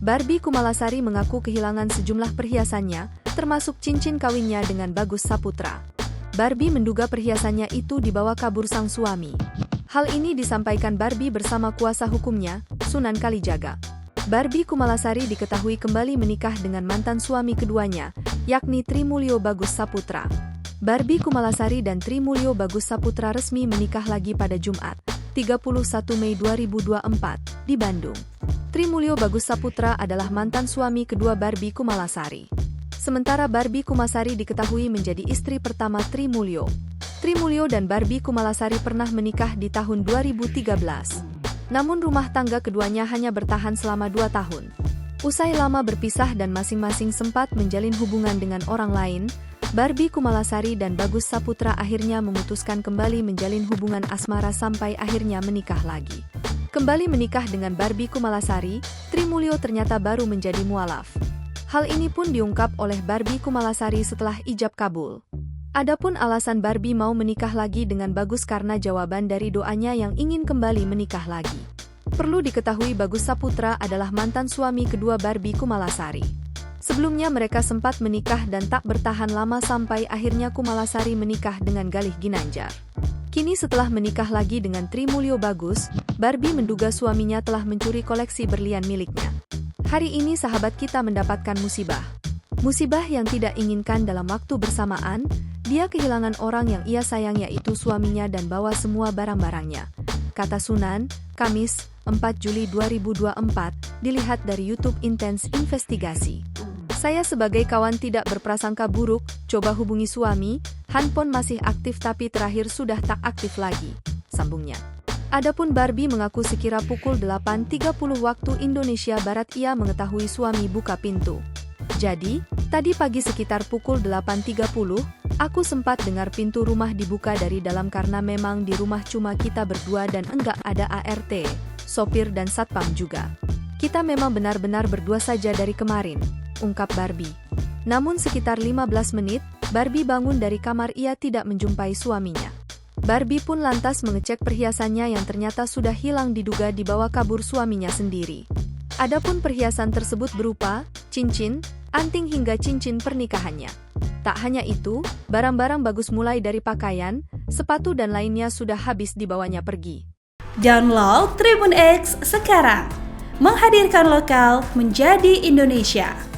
Barbie Kumalasari mengaku kehilangan sejumlah perhiasannya, termasuk cincin kawinnya dengan Bagus Saputra. Barbie menduga perhiasannya itu dibawa kabur sang suami. Hal ini disampaikan Barbie bersama kuasa hukumnya, Sunan Kalijaga. Barbie Kumalasari diketahui kembali menikah dengan mantan suami keduanya, yakni Trimulyo Bagus Saputra. Barbie Kumalasari dan Trimulyo Bagus Saputra resmi menikah lagi pada Jumat, 31 Mei 2024, di Bandung. Trimulyo Bagus Saputra adalah mantan suami kedua Barbie Kumalasari. Sementara Barbie Kumalasari diketahui menjadi istri pertama Trimulyo. Trimulyo dan Barbie Kumalasari pernah menikah di tahun 2013. Namun rumah tangga keduanya hanya bertahan selama 2 tahun. Usai lama berpisah dan masing-masing sempat menjalin hubungan dengan orang lain, Barbie Kumalasari dan Bagus Saputra akhirnya memutuskan kembali menjalin hubungan asmara sampai akhirnya menikah lagi. Kembali menikah dengan Barbie Kumalasari, Trimulyo ternyata baru menjadi mualaf. Hal ini pun diungkap oleh Barbie Kumalasari setelah ijab kabul. Adapun alasan Barbie mau menikah lagi dengan Bagus karena jawaban dari doanya yang ingin kembali menikah lagi. Perlu diketahui Bagus Saputra adalah mantan suami kedua Barbie Kumalasari. Sebelumnya mereka sempat menikah dan tak bertahan lama sampai akhirnya Kumalasari menikah dengan Galih Ginanjar. Kini setelah menikah lagi dengan Trimulyo Bagus, Barbie menduga suaminya telah mencuri koleksi berlian miliknya. Hari ini sahabat kita mendapatkan musibah. Musibah yang tidak inginkan dalam waktu bersamaan, dia kehilangan orang yang ia sayang yaitu suaminya dan bawa semua barang-barangnya. Kata Sunan, Kamis, 4 Juli 2024, dilihat dari YouTube Intens Investigasi. Saya sebagai kawan tidak berprasangka buruk, coba hubungi suami, handphone masih aktif tapi terakhir sudah tak aktif lagi, sambungnya. Adapun Barbie mengaku sekira pukul 8.30 waktu Indonesia Barat ia mengetahui suami buka pintu. Jadi, tadi pagi sekitar pukul 8.30, aku sempat dengar pintu rumah dibuka dari dalam karena memang di rumah cuma kita berdua dan enggak ada ART, sopir dan satpam juga. Kita memang benar-benar berdua saja dari kemarin, ungkap Barbie. Namun sekitar 15 menit, Barbie bangun dari kamar ia tidak menjumpai suaminya. Barbie pun lantas mengecek perhiasannya yang ternyata sudah hilang diduga dibawa kabur suaminya sendiri. Adapun perhiasan tersebut berupa cincin, anting hingga cincin pernikahannya. Tak hanya itu, barang-barang Bagus mulai dari pakaian, sepatu dan lainnya sudah habis dibawanya pergi. Download Tribun X sekarang, menghadirkan lokal menjadi Indonesia.